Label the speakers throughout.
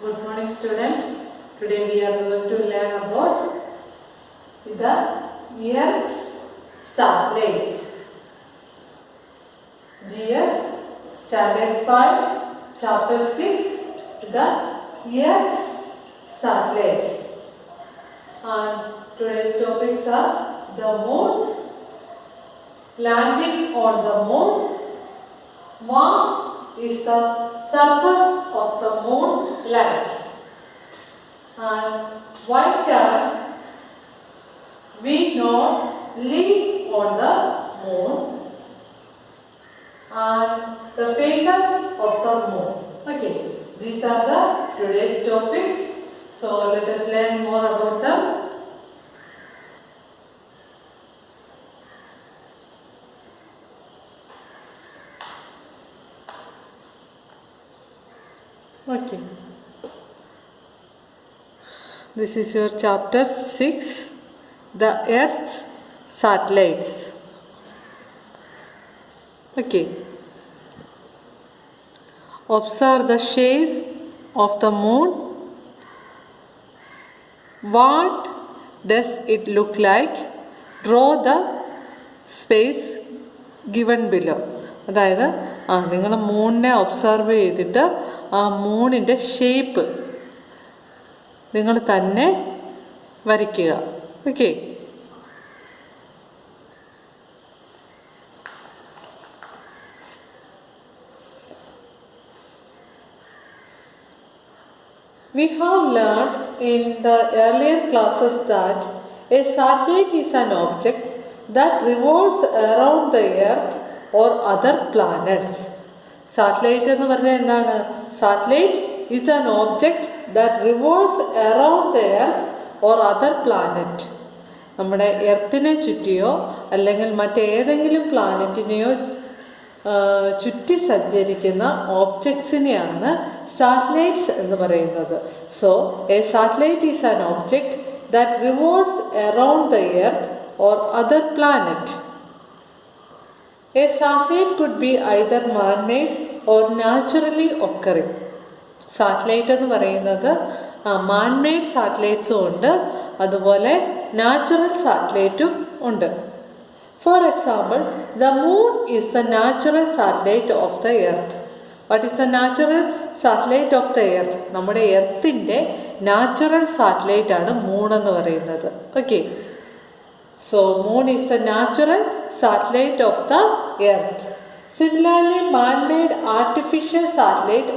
Speaker 1: Good morning, students. Today we are going to learn about the Earth's satellites. GS Standard 5, Chapter 6, the Earth's satellites. And today's topics are the moon, landing on the moon, what is the surface of the moon like, and why can we not live on the moon, and the phases of the moon. Okay, these are the today's topics. So let us learn more about them. Okay, this is your chapter 6, the Earth's satellites. Okay, observe the shape of the moon. What does it look like? Draw the space given below. അതായത് നിങ്ങൾ മൂണിനെ observe ചെയ്തിട്ട് ആ മൂണിൻ്റെ shape നിങ്ങൾ തന്നെ വരയ്ക്കുക. Okay, we have learned in the earlier classes that a satellite is an object that revolves around the earth or other planets. Satellite എന്ന് പറഞ്ഞാൽ എന്താണ്? Satellite is an object that revolves around the earth or other planet. നമ്മുടെ എർത്തിനെ ചുറ്റിയോ അല്ലെങ്കിൽ മറ്റേതെങ്കിലും പ്ലാനറ്റിനെയോ ചുറ്റി സഞ്ചരിക്കുന്ന ഓബ്ജക്ട്സിനെയാണ് satellites എന്ന് പറയുന്നത്. So a satellite is an object that revolves around the earth or other planet. A satellite could be either man made or naturally occurring. Satellite എന്ന് പറയുന്നത് man made സാറ്റലൈറ്റ്സും ഉണ്ട്, അതുപോലെ നാച്ചുറൽ സാറ്റലൈറ്റും ഉണ്ട്. For example, the moon is the natural satellite of the earth. What is the natural satellite of the earth? നമ്മുടെ എർത്തിൻ്റെ natural satellite ആണ് മൂൺ എന്ന് പറയുന്നത്. Okay, so moon is the natural satellite of the earth. Similarly, man-made artificial satellite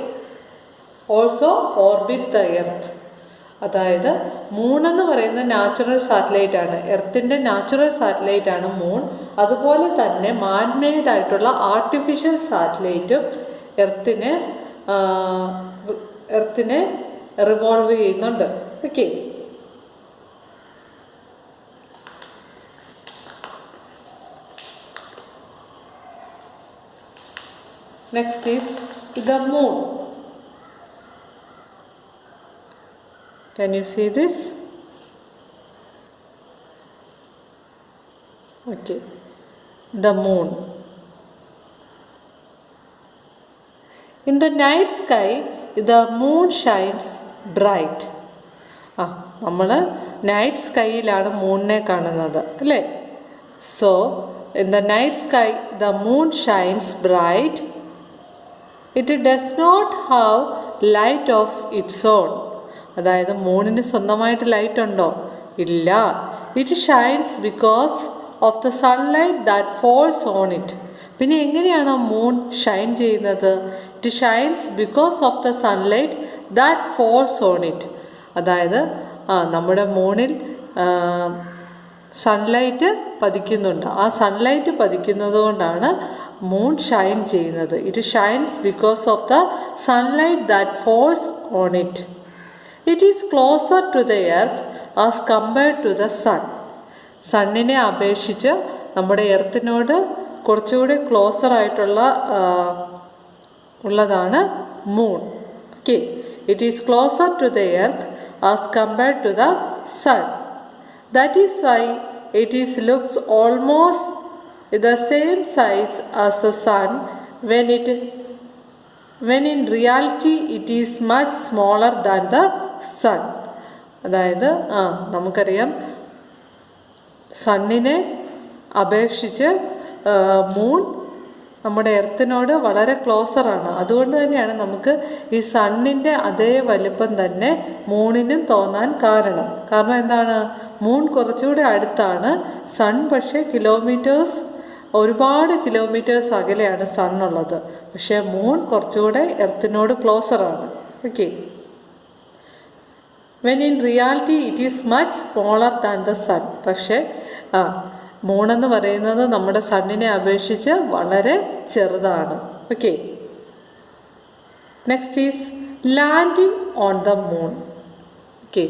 Speaker 1: also orbit the earth. അതായത് moon എന്ന് പറയുന്ന natural satellite ആണ്, എർത്തിൻ്റെ natural satellite ആണ് മൂൺ. അതുപോലെ തന്നെ മാൻ-മെയ്ഡ് ആയിട്ടുള്ള ആർട്ടിഫിഷ്യൽ സാറ്റലൈറ്റും എർത്തിനെ റിവോൾവ് ചെയ്യുന്നുണ്ട്. Okay, next is the moon. Can you see this? Okay, the moon. In the night sky, the moon shines bright. നമ്മൾ നൈറ്റ് സ്കൈയിലാണ് മൂണിനെ കാണുന്നത് അല്ലേ? So in the night sky, the moon shines bright. It does not have light of its own. അതായത് മൂണിന് സ്വന്തമായിട്ട് light ഉണ്ടോ? ഇല്ല. It shines because of the sunlight that falls on it. പിന്നെ എങ്ങനെയാണ് moon shine ചെയ്യുന്നത്? It shines because of the sunlight that falls on it. അതായത് നമ്മുടെ മൂണിൽ sunlight പതിക്കുന്നുണ്ട്. ആ സൺലൈറ്റ് പതിക്കുന്നത് കൊണ്ടാണ് മൂൺ ഷൈൻ ചെയ്യുന്നത്. It shines because of the sunlight that falls on it. It is closer to the earth as compared to the sun. സണ്ണിനെ അപേക്ഷിച്ച് നമ്മുടെ എർത്തിനോട് കുറച്ചുകൂടി ക്ലോസർ ആയിട്ടുള്ള ഉള്ളതാണ് moon. Okay, it is closer to the earth as compared to the sun. That is why it looks almost the same size as the sun when it when in reality it is much smaller than the sun. അതായത് നമുക്കറിയാം സണ്ണിനെ അപേക്ഷിച്ച് moon നമ്മുടെ എർത്തിനോട് വളരെ ക്ലോസറാണ്. അതുകൊണ്ട് തന്നെയാണ് നമുക്ക് ഈ സണ്ണിൻ്റെ അതേ വലിപ്പം തന്നെ മൂണിനും തോന്നാൻ കാരണം എന്താണ്, മൂൺ കുറച്ചുകൂടെ അടുത്താണ്, സൺ പക്ഷേ ഒരുപാട് കിലോമീറ്റേഴ്സ് അകലെയാണ് സണ്ണുള്ളത്. പക്ഷേ മൂൺ കുറച്ചുകൂടെ എർത്തിനോട് ക്ലോസറാണ്. Okay, when in reality it is much smaller than the sun. പക്ഷേ മൂണെന്ന് പറയുന്നത് നമ്മുടെ സണ്ണിനെ അപേക്ഷിച്ച് വളരെ ചെറുതാണ്. Okay, next is landing on the moon. Okay,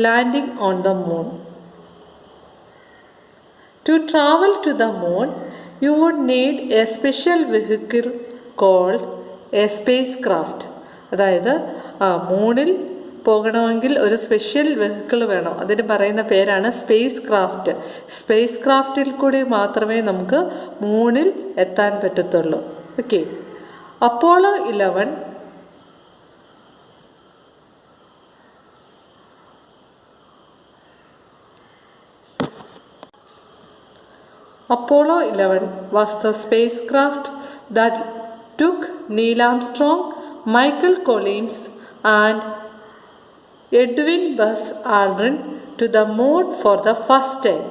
Speaker 1: landing on the moon. To travel to the moon, you would need a special vehicle called a spacecraft. അതായത് മൂണിൽ പോകണമെങ്കിൽ ഒരു സ്പെഷ്യൽ വെഹിക്കിൾ വേണം. അതിന് പറയുന്ന പേരാണ് സ്പേസ് ക്രാഫ്റ്റ്. സ്പേസ് ക്രാഫ്റ്റിൽ കൂടി മാത്രമേ നമുക്ക് മൂണിൽ എത്താൻ പറ്റത്തുള്ളൂ. Okay, Apollo 11 was the spacecraft that took Neil Armstrong, Michael Collins and Edwin Buzz Aldrin to the moon for the first time.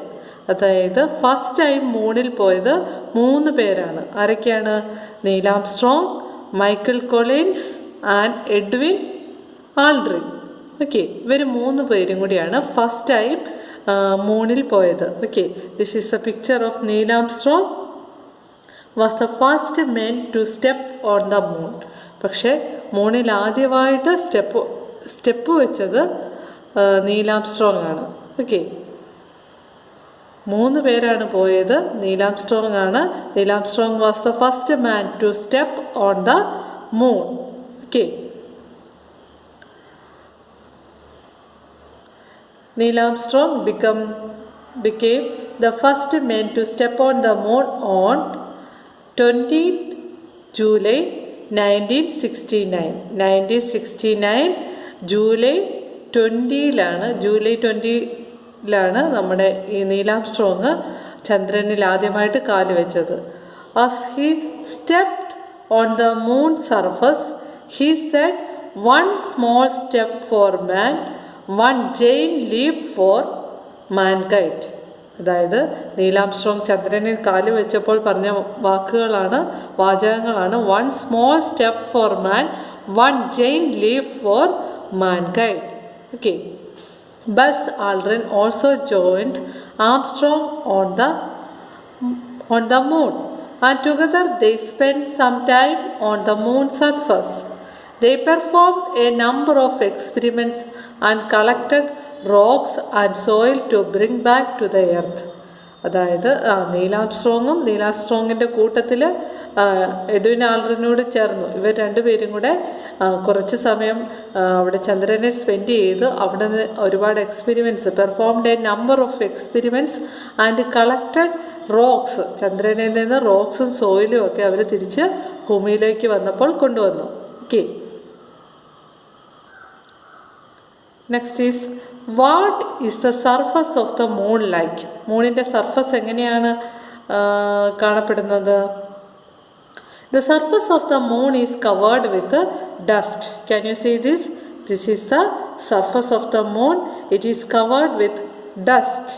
Speaker 1: അതായത് ഫസ്റ്റ് ടൈം മൂണിൽ പോയത് 3 പേരാണ്. ആരൊക്കെയാണ്? Neil Armstrong, Michael Collins and Edwin Aldrin. Okay, ഇവർ 3 പേരും കൂടിയാണ് first time മൂണിൽ പോയത്. Okay, this is a picture of Neil Armstrong was the first men to step on the moon. പക്ഷേ മൂണിൽ ആദ്യമായിട്ട് സ്റ്റെപ്പ് വെച്ചത് നീൽ ആംസ്ട്രോങ് ആണ്. ഓക്കെ, 3 പേരാണ് പോയത്. നീൽ ആംസ്ട്രോങ് ആണ്. Neil Armstrong was the first man to step on the moon. Okay, Neil Armstrong became the first man to step on the moon on 20th July 1969. July 20ലാണ് നമ്മുടെ ഈ Neil Armstrong ചന്ദ്രനിൽ ആദ്യമായിട്ട് കാല് വെച്ചത്. As he stepped on the moon surface, he said, "One small step for man, one giant leap for mankind." അതായത് Neil Armstrong ചന്ദ്രനിൽ കാല് വെച്ചപ്പോൾ പറഞ്ഞ വാചകങ്ങളാണ് one small step for man, one giant leap for mankind. Okay, Buzz Aldrin also joined Armstrong on the moon, and together they spent some time on the moon surface. They performed a number of experiments and collected rocks and soil to bring back to the earth. അതായത് Neil ആംസ്ട്രോങ്ങിൻ്റെ കൂട്ടത്തിൽ Edwin ആൾഡ്രിനോട് ചേർന്നു. ഇവർ 2 പേരും കൂടെ കുറച്ച് സമയം അവിടെ ചന്ദ്രനെ സ്പെൻഡ് ചെയ്ത് അവിടെ നിന്ന് ഒരുപാട് performed A number of experiments and collected rocks. ചന്ദ്രനിൽ നിന്ന് റോക്സും സോയിലും ഒക്കെ അവർ തിരിച്ച് ഭൂമിയിലേക്ക് വന്നപ്പോൾ കൊണ്ടുവന്നു. Okay, next is what is the surface of the moon like. മൂണിൻ്റെ സർഫസ് എങ്ങനെയാണ് കാണപ്പെടുന്നത്? The surface of the moon is covered with dust. Can you see this? This is the surface of the moon. It is covered with dust.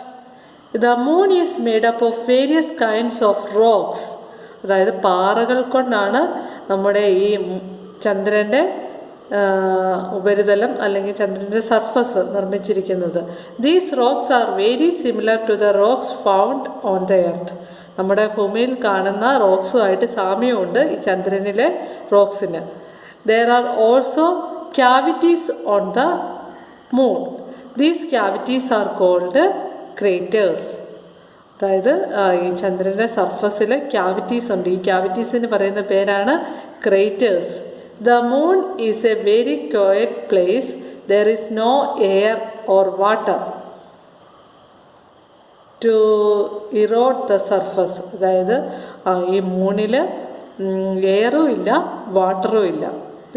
Speaker 1: The moon is made up of various kinds of rocks. അതായത് പാറകൾ കൊണ്ടാണ് നമ്മുടെ ഈ ചന്ദ്രൻ്റെ ഉപരിതലം അല്ലെങ്കിൽ ചന്ദ്രൻ്റെ surface നിർമ്മിച്ചിരിക്കുന്നത്. These rocks are very similar to the rocks found on the earth. നമ്മുടെ ഭൂമിയിൽ കാണുന്ന റോക്സുമായിട്ട് സാമ്യമുണ്ട് ഈ ചന്ദ്രനിലെ റോക്സിന്. There are also cavities on the moon. These cavities are called craters. അതായത് ഈ ചന്ദ്രൻ്റെ സർഫസിൽ ക്യാവിറ്റീസ് ഉണ്ട്. ഈ ക്യാവിറ്റീസിന് പറയുന്ന പേരാണ് craters. The moon is a very quiet place. There is no air or water to erode the surface. അതായത് ഈ മൂണിൽ എയറും ഇല്ല, വാട്ടറും ഇല്ല.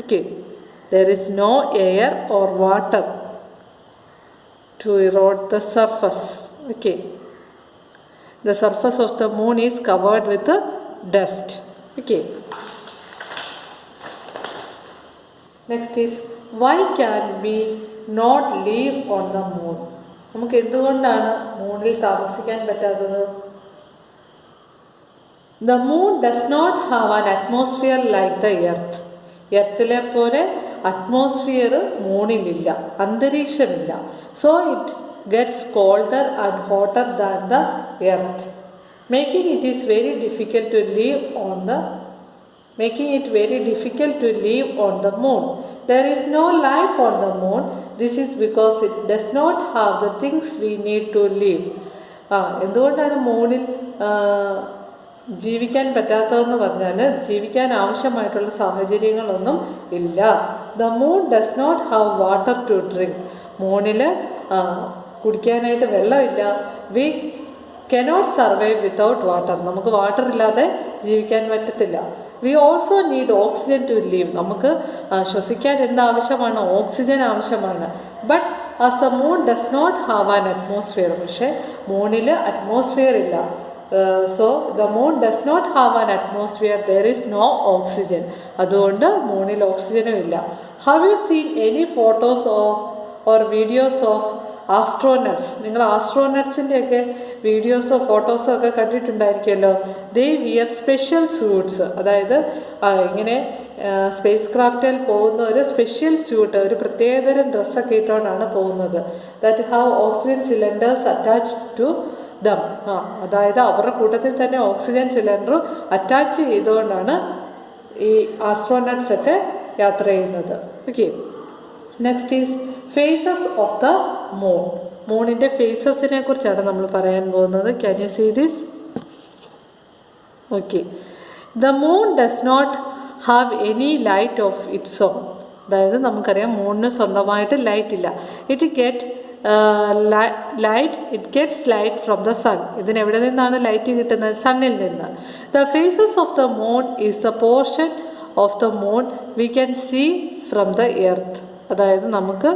Speaker 1: Okay, there is no air or water to erode the surface. Okay, the surface of the moon is covered with dust. Okay, next is, why can we not live on the moon? നമുക്ക് എന്തുകൊണ്ടാണ് മൂണിൽ താമസിക്കാൻ പറ്റാത്തത്? The moon does not have an atmosphere like the earth. എർത്തിലെ പോലെ atmosphere മൂണിലില്ല, അന്തരീക്ഷമില്ല. So it gets colder and hotter than the earth, making it very difficult to live on the moon. There is no life on the moon. This is because it does not have the things we need to live. എന്തുകൊണ്ടാണ് മൂണിൽ ജീവിക്കാൻ പറ്റാത്തതെന്ന് പറഞ്ഞാൽ ജീവിക്കാൻ ആവശ്യമായിട്ടുള്ള സാഹചര്യങ്ങളൊന്നും ഇല്ല. The moon does not have water to drink. മൂണിൽ കുടിക്കാനായിട്ട് വെള്ളമില്ല. We cannot survive without water. നമുക്ക് വാട്ടർ ഇല്ലാതെ ജീവിക്കാൻ പറ്റത്തില്ല. We also need oxygen to live. നമുക്ക് ശ്വസിക്കാൻ എന്താവശ്യമാണ്? ഓക്സിജൻ ആവശ്യമാണ്. But as the moon does not have an atmosphere. പക്ഷേ മൂണിൽ അറ്റ്മോസ്ഫിയർ ഇല്ല. So the moon does not have an atmosphere. There is no oxygen. അതുകൊണ്ട് മൂണിൽ ഓക്സിജനും ഇല്ല. Have you seen any photos or videos of astronauts? നിങ്ങൾ ആസ്ട്രോനട്സിൻ്റെ ഒക്കെ വീഡിയോസോ ഫോട്ടോസോ ഒക്കെ കണ്ടിട്ടുണ്ടായിരിക്കുമല്ലോ. They wear special suits. അതായത് ഇങ്ങനെ സ്പേസ് ക്രാഫ്റ്റിൽ പോകുന്ന ഒരു സ്പെഷ്യൽ സ്യൂട്ട്, ഒരു പ്രത്യേകതരം ഡ്രസ്സൊക്കെ ഇട്ടുകൊണ്ടാണ് പോകുന്നത്. That have oxygen cylinders attached to them. അതായത് അവരുടെ കൂട്ടത്തിൽ തന്നെ ഓക്സിജൻ സിലിണ്ടർ അറ്റാച്ച് ചെയ്തുകൊണ്ടാണ് ഈ ആസ്ട്രോനട്സ് ഒക്കെ യാത്ര ചെയ്യുന്നത്. Okay, next is phases of the moon. മൂണിൻ്റെ ഫേസസിനെ കുറിച്ചാണ് നമ്മൾ പറയാൻ പോകുന്നത്. Can you see this? Okay, the moon does not have any light of its own. അതായത് നമുക്കറിയാം മൂണിന് സ്വന്തമായിട്ട് ലൈറ്റ് ഇല്ല. It gets light from the sun. ഇതിനെവിടെ നിന്നാണ് ലൈറ്റ് കിട്ടുന്നത്? സണ്ണിൽ നിന്ന്. The phases of the moon is the portion of the moon we can see from the earth. അതായത് നമുക്ക്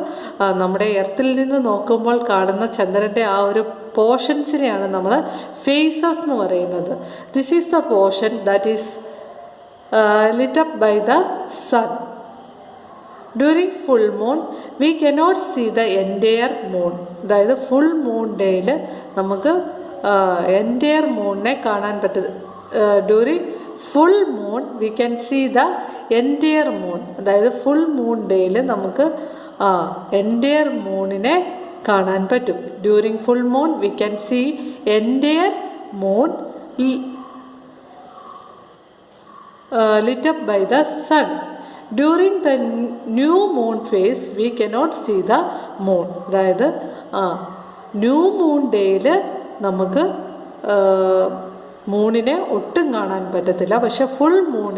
Speaker 1: നമ്മുടെ എർത്തിൽ നിന്ന് നോക്കുമ്പോൾ കാണുന്ന ചന്ദ്രൻ്റെ ആ ഒരു പോർഷൻസിനെയാണ് നമ്മൾ ഫേസസ് എന്ന് പറയുന്നത്. This is the portion that is lit up by the sun. During full moon we cannot see the entire moon. അതായത് ഫുൾ മൂൺ ഡേയിൽ നമുക്ക് എൻറ്റയർ മൂണിനെ കാണാൻ പറ്റും. During full moon we can see the entire moon. അതായത് full moon ഡേയിൽ നമുക്ക് entire മൂണിനെ കാണാൻ പറ്റും. During full moon we can see entire moon lit up by the sun. During the new moon phase we cannot see the moon. അതായത് new moon ഡേയിൽ നമുക്ക് മൂണിനെ ഒട്ടും കാണാൻ പറ്റത്തില്ല. പക്ഷെ ഫുൾ മൂൺ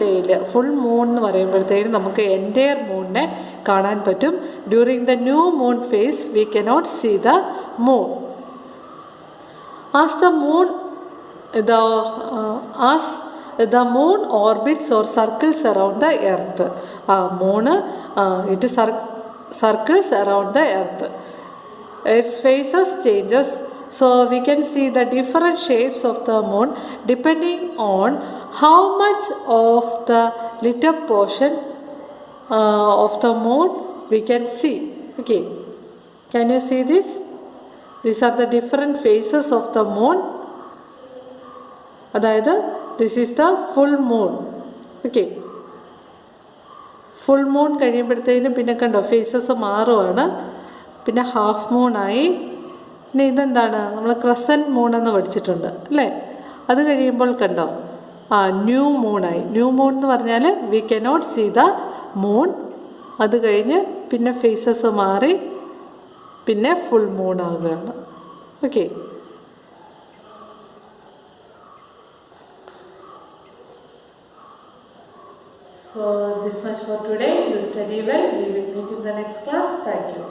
Speaker 1: ഡേയിൽ ഫുൾ മൂൺ എന്ന് പറയുമ്പോഴത്തേക്കും നമുക്ക് എൻറ്റയർ മൂണിനെ കാണാൻ പറ്റും. During the new moon phase we cannot see the moon. As the moon orbits or circles around the earth. Moon it circles around the earth. Its phases changes, so we can see the different shapes of the moon depending on how much of the lit up portion of the moon we can see. Okay, can you see this? These are the different phases of the moon. അതായത് this is the full moon. Okay, full moon കഴിയുമ്പോഴത്തേനും പിന്നെ കണ്ടോ faces മാറുവാണ്. പിന്നെ half മൂണായി. പിന്നെ ഇതെന്താണ്? നമ്മൾ crescent moon എന്ന് പഠിച്ചിട്ടുണ്ട് അല്ലേ? അത് കഴിയുമ്പോൾ കണ്ടോ ന്യൂ മൂണായി. ന്യൂ മൂൺ എന്ന് പറഞ്ഞാൽ we cannot see the moon. അത് കഴിഞ്ഞ് പിന്നെ ഫേസസ് മാറി പിന്നെ ഫുൾ മൂൺ ആവുകയാണ്. Okay, so this much for today. You study well. We will meet in the next class. Thank you.